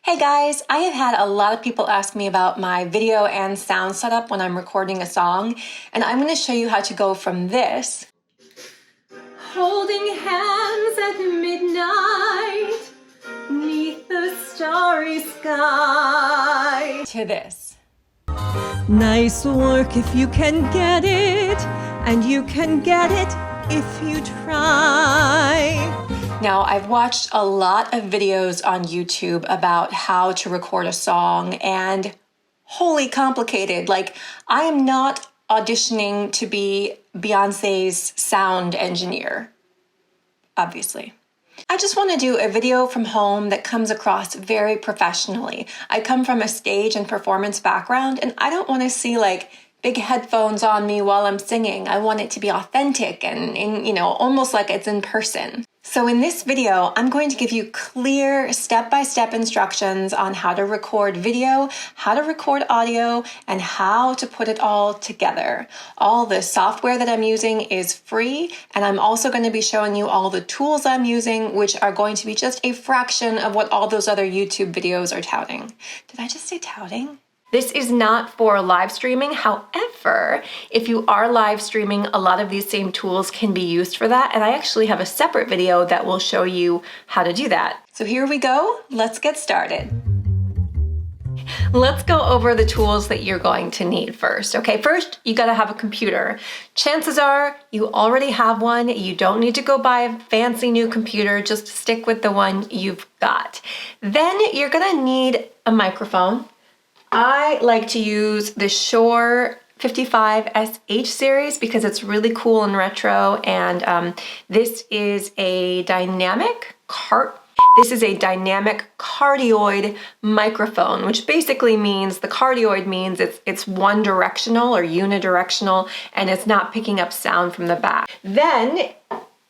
Hey guys, I have had a lot of people ask me about my video and sound setup when I'm recording a song, and I'm going to show you how to go from this, holding hands at midnight, 'neath the starry sky, to this. Nice work if you can get it, and you can get it if you try. Now, I've watched a lot of videos on YouTube about how to record a song, and holy complicated. Like, I am not auditioning to be Beyonce's sound engineer, obviously. I just want to do a video from home that comes across very professionally. I come from a stage and performance background, and I don't want to see like big headphones on me while I'm singing. I want it to be authentic and almost like it's in person. So in this video, I'm going to give you clear step-by-step instructions on how to record video, how to record audio, and how to put it all together. All the software that I'm using is free, and I'm also going to be showing you all the tools I'm using, which are going to be just a fraction of what all those other YouTube videos are touting. Did I just say touting? This is not for live streaming. However, if you are live streaming, a lot of these same tools can be used for that. And I actually have a separate video that will show you how to do that. So here we go. Let's get started. Let's go over the tools that you're going to need first. Okay, first, you gotta have a computer. Chances are you already have one. You don't need to go buy a fancy new computer. Just stick with the one you've got. Then you're gonna need a microphone. I like to use the Shure 55SH series because it's really cool and retro, and this is a dynamic cardioid microphone, which basically means the cardioid means it's one directional or unidirectional, and it's not picking up sound from the back. Then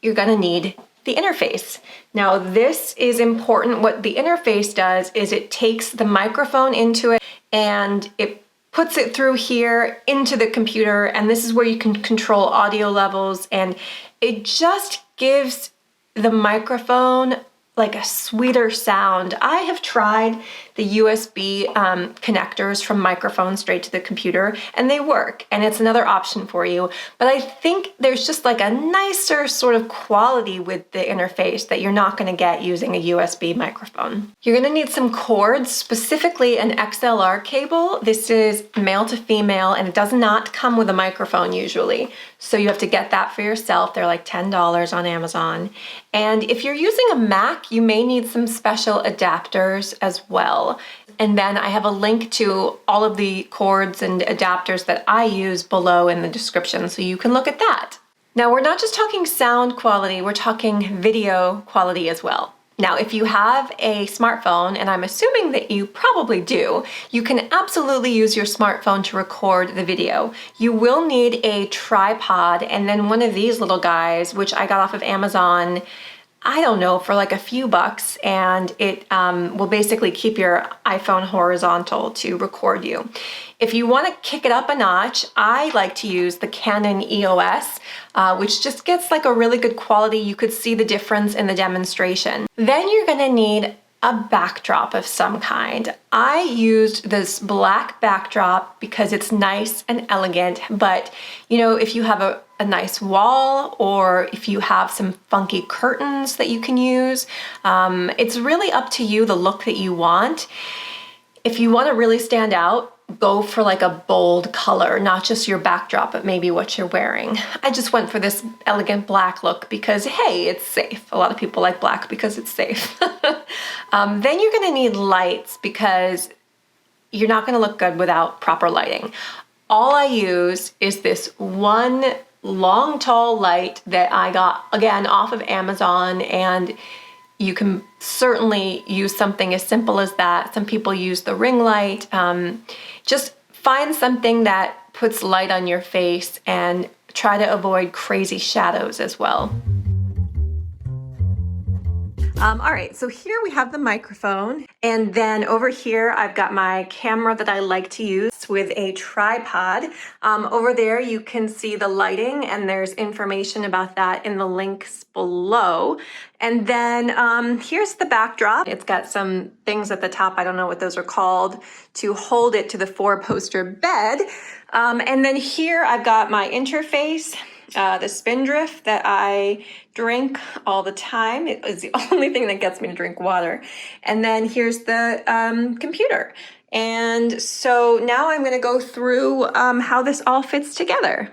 you're gonna need the interface. Now this is important. What the interface does is it takes the microphone into it and it puts it through here into the computer, and this is where you can control audio levels, and it just gives the microphone like a sweeter sound. I have tried the USB connectors from microphone straight to the computer, and they work, and it's another option for you. But I think there's just like a nicer sort of quality with the interface that you're not gonna get using a USB microphone. You're gonna need some cords, specifically an XLR cable. This is male to female, and it does not come with a microphone usually. So you have to get that for yourself. They're like $10 on Amazon. And if you're using a Mac, you may need some special adapters as well. And then I have a link to all of the cords and adapters that I use below in the description, so you can look at that. Now, we're not just talking sound quality, we're talking video quality as well. Now, if you have a smartphone, and I'm assuming that you probably do, you can absolutely use your smartphone to record the video. You will need a tripod and then one of these little guys, which I got off of Amazon, I don't know, for like a few bucks, and it will basically keep your iPhone horizontal to record you. If you want to kick it up a notch, I like to use the Canon EOS, which just gets like a really good quality. You could see the difference in the demonstration. Then you're going to need a backdrop of some kind. I used this black backdrop because it's nice and elegant, but if you have a nice wall, or if you have some funky curtains that you can use, it's really up to you, the look that you want. If you want to really stand out, go for like a bold color, not just your backdrop, but maybe what you're wearing. I just went for this elegant black look because, hey, it's safe. A lot of people like black because it's safe. Then you're gonna need lights because you're not gonna look good without proper lighting. All I use is this one long, tall light that I got, again, off of Amazon, and you can certainly use something as simple as that. Some people use the ring light. Just find something that puts light on your face and try to avoid crazy shadows as well. All right, so here we have the microphone, and then over here I've got my camera that I like to use with a tripod. Over there you can see the lighting, and there's information about that in the links below. And then here's the backdrop. It's got some things at the top, I don't know what those are called, to hold it to the 4-poster bed. And then here I've got my interface. The Spindrift that I drink all the time. It is the only thing that gets me to drink water. And then here's the computer. And so now I'm going to go through how this all fits together.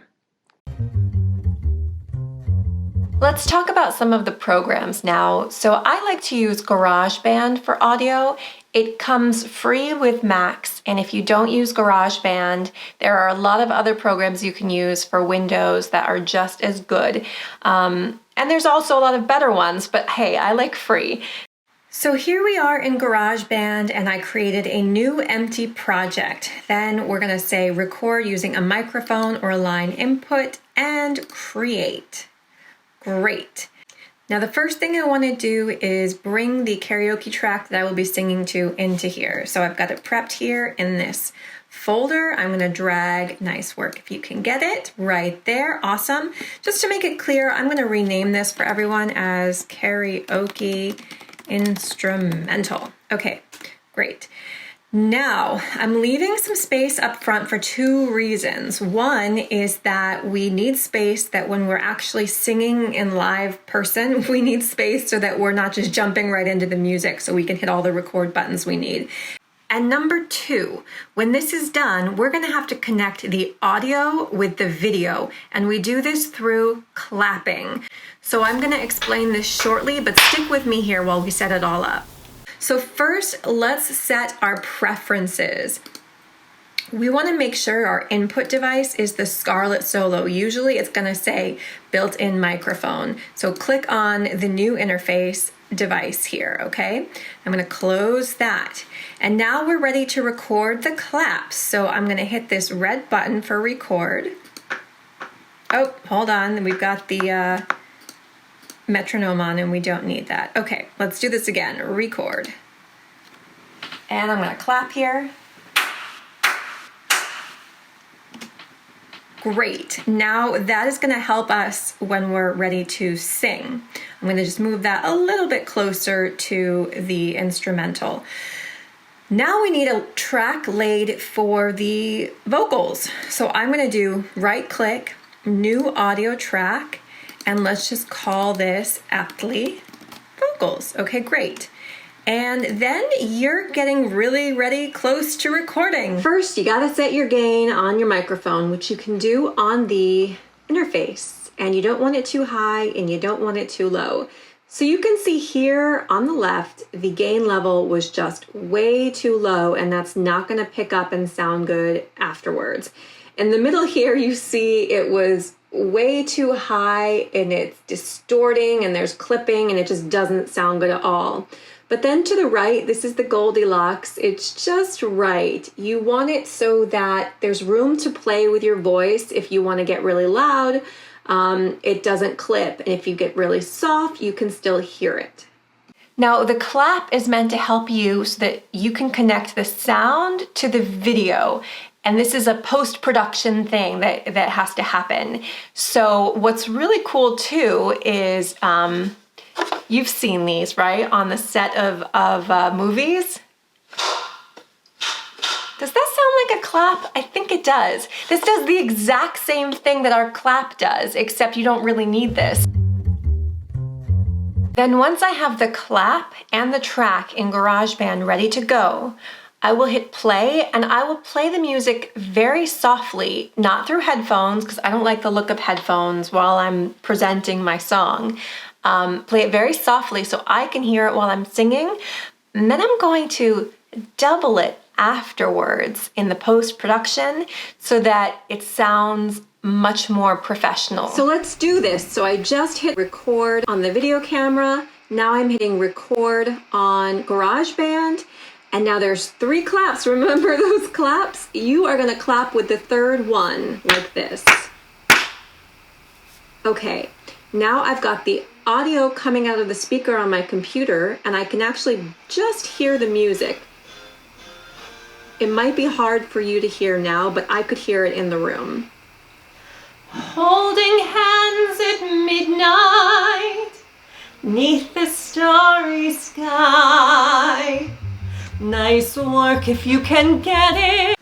Let's talk about some of the programs now. So I like to use GarageBand for audio. It comes free with Macs, and if you don't use GarageBand, there are a lot of other programs you can use for Windows that are just as good. And there's also a lot of better ones, but hey, I like free. So here we are in GarageBand, and I created a new empty project. Then we're gonna say record using a microphone or a line input and create. Great. Now the first thing I want to do is bring the karaoke track that I will be singing to into here. So I've got it prepped here in this folder. I'm going to drag, nice work if you can get it, right there, awesome. Just to make it clear, I'm going to rename this for everyone as karaoke instrumental. Okay, great. Now, I'm leaving some space up front for 2 reasons. One is that we need space that when we're actually singing in live person, we need space so that we're not just jumping right into the music so we can hit all the record buttons we need. And number 2, when this is done, we're gonna have to connect the audio with the video, and we do this through clapping. So I'm gonna explain this shortly, but stick with me here while we set it all up. So first, let's set our preferences. We want to make sure our input device is the Scarlett Solo. Usually it's going to say built-in microphone. So click on the new interface device here, okay? I'm going to close that. And now we're ready to record the claps. So I'm going to hit this red button for record. Oh, hold on. We've got the metronome on and we don't need that. Okay, let's do this again. Record. And I'm going to clap here. Great. Now that is going to help us when we're ready to sing. I'm going to just move that a little bit closer to the instrumental. Now we need a track laid for the vocals. So I'm going to do right click, new audio track, and let's just call this aptly vocals. Okay, great. And then you're getting really ready, close to recording. First, you gotta set your gain on your microphone, which you can do on the interface. And you don't want it too high and you don't want it too low. So you can see here on the left, the gain level was just way too low, and that's not gonna pick up and sound good afterwards. In the middle here, you see it was way too high and it's distorting and there's clipping and it just doesn't sound good at all. But then to the right, this is the Goldilocks. It's just right. You want it so that there's room to play with your voice. If you want to get really loud, it doesn't clip. And if you get really soft, you can still hear it. Now, the clap is meant to help you so that you can connect the sound to the video. And this is a post-production thing that has to happen. So what's really cool too is, you've seen these, right? On the set of movies. Does that sound like a clap? I think it does. This does the exact same thing that our clap does, except you don't really need this. Then once I have the clap and the track in GarageBand ready to go, I will hit play and I will play the music very softly, not through headphones, because I don't like the look of headphones while I'm presenting my song. Play it very softly so I can hear it while I'm singing. And then I'm going to double it afterwards in the post-production so that it sounds much more professional. So let's do this. So I just hit record on the video camera. Now I'm hitting record on GarageBand. And now there's 3 claps. Remember those claps? You are gonna clap with the 3rd one like this. Okay, now I've got the audio coming out of the speaker on my computer, and I can actually just hear the music. It might be hard for you to hear now, but I could hear it in the room. Holding hands at midnight, 'neath the starry sky. Nice work if you can get it.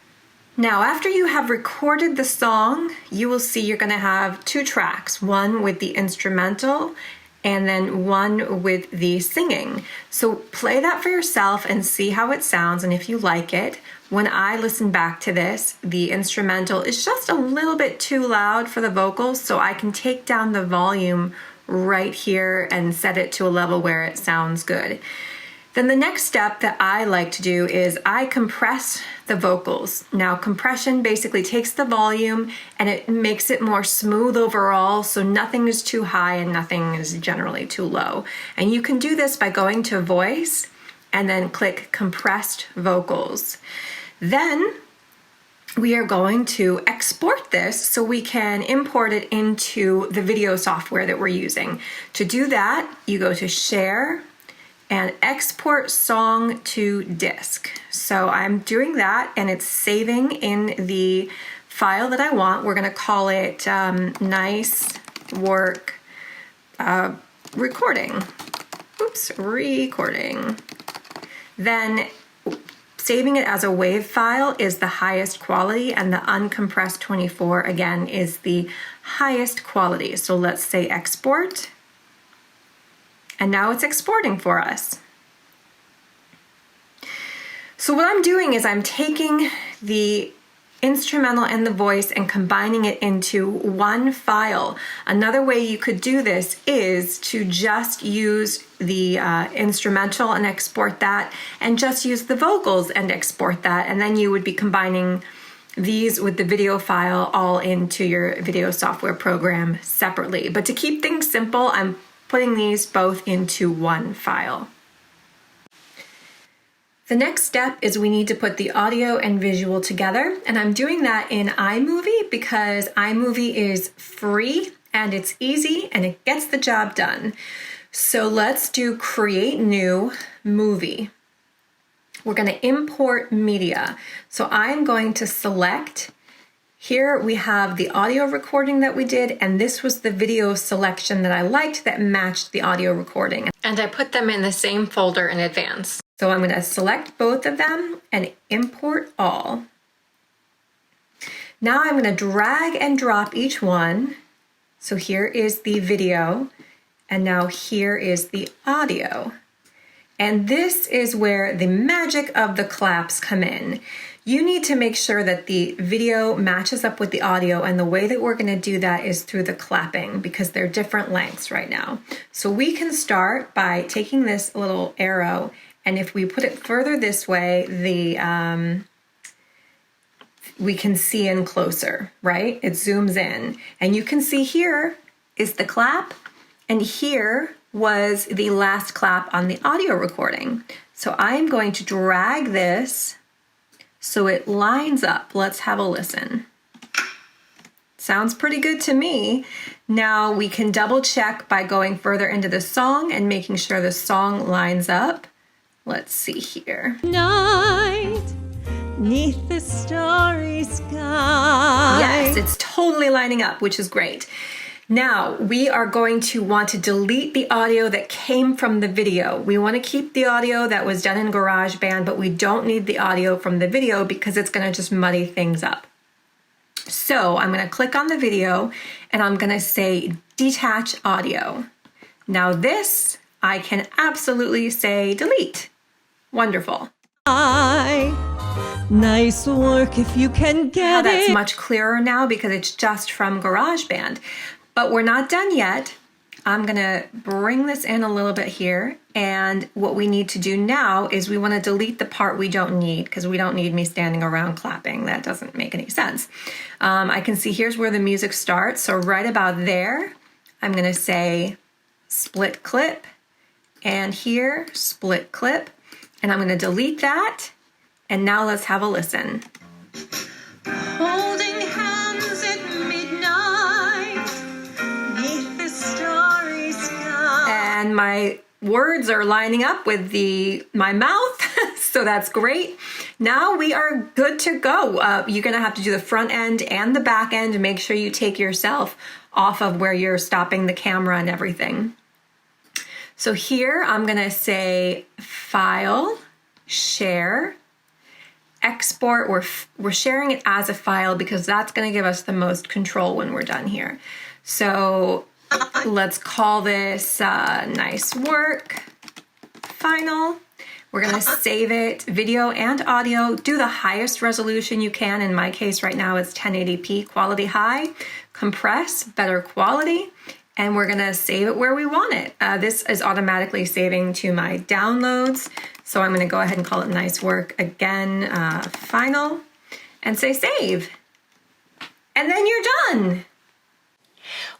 Now, after you have recorded the song, you will see you're gonna have two tracks, one with the instrumental and then one with the singing. So play that for yourself and see how it sounds and if you like it. When I listen back to this, the instrumental is just a little bit too loud for the vocals, so I can take down the volume right here and set it to a level where it sounds good. Then the next step that I like to do is I compress the vocals. Now, compression basically takes the volume and it makes it more smooth overall, so nothing is too high and nothing is generally too low. And you can do this by going to Voice and then click Compressed Vocals. Then we are going to export this so we can import it into the video software that we're using. To do that, you go to Share and Export Song to Disk. So I'm doing that and it's saving in the file that I want. We're gonna call it Nice Work Recording. Oops, recording. Then saving it as a WAV file is the highest quality, and the uncompressed 24 again is the highest quality. So let's say export. And now it's exporting for us. So what I'm doing is I'm taking the instrumental and the voice and combining it into one file. Another way you could do this is to just use the instrumental and export that, and just use the vocals and export that, and then you would be combining these with the video file all into your video software program separately. But to keep things simple, I'm putting these both into one file. The next step is we need to put the audio and visual together, and I'm doing that in iMovie because iMovie is free and it's easy and it gets the job done. So let's do Create New Movie. We're going to import media. So I'm going to select. Here we have the audio recording that we did, and this was the video selection that I liked that matched the audio recording. And I put them in the same folder in advance. So I'm going to select both of them and import all. Now I'm going to drag and drop each one. So here is the video, and now here is the audio. And this is where the magic of the claps come in. You need to make sure that the video matches up with the audio, and the way that we're going to do that is through the clapping because they're different lengths right now. So we can start by taking this little arrow, and if we put it further this way, we can see in closer, right? It zooms in, and you can see here is the clap, and here was the last clap on the audio recording. So I'm going to drag this so it lines up. Let's have a listen. Sounds pretty good to me. Now we can double check by going further into the song and making sure the song lines up. Let's see here. Night, 'neath the starry sky. Yes, it's totally lining up, which is great. Now, we are going to want to delete the audio that came from the video. We want to keep the audio that was done in GarageBand, but we don't need the audio from the video because it's going to just muddy things up. So I'm going to click on the video and I'm going to say detach audio. Now this, I can absolutely say delete. Wonderful. Nice work if you can get it. That's much clearer now because it's just from GarageBand. But we're not done yet. I'm gonna bring this in a little bit here, and what we need to do now is we want to delete the part we don't need because we don't need me standing around clapping. That doesn't make any sense. I can see here's where the music starts, so right about there, I'm gonna say split clip, and here, split clip, and I'm gonna delete that, and now let's have a listen. Holding hands at midnight, 'neath the starry sky. my words are lining up with my mouth, so that's great. Now we are good to go. You're gonna have to do the front end and the back end and make sure you take yourself off of where you're stopping the camera and everything. So here I'm gonna say File, Share, Export. We're sharing it as a file because that's gonna give us the most control when we're done here. So let's call this Nice Work, Final. We're gonna save it, video and audio. Do the highest resolution you can. In my case right now it's 1080p, quality high. Compress, better quality. And we're gonna save it where we want it. This is automatically saving to my downloads. So I'm gonna go ahead and call it Nice Work again, Final, and say save. And then you're done.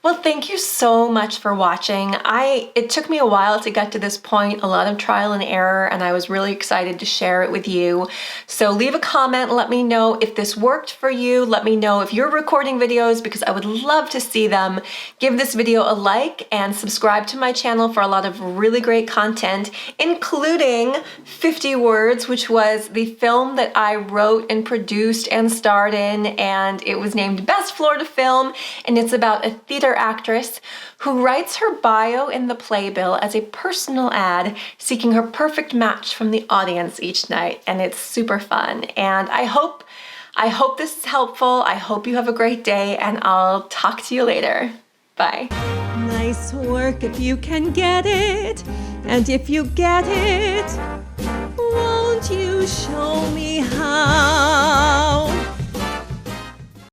Well, thank you so much for watching. It took me a while to get to this point, a lot of trial and error, and I was really excited to share it with you. So leave a comment, let me know if this worked for you. Let me know if you're recording videos because I would love to see them. Give this video a like and subscribe to my channel for a lot of really great content, including 50 Words, which was the film that I wrote and produced and starred in, and it was named Best Florida Film, and it's about a theater actress who writes her bio in the playbill as a personal ad seeking her perfect match from the audience each night, and it's super fun. And I hope this is helpful. I hope you have a great day, and I'll talk to you later. Bye. Nice work if you can get it, and if you get it, won't you show me how?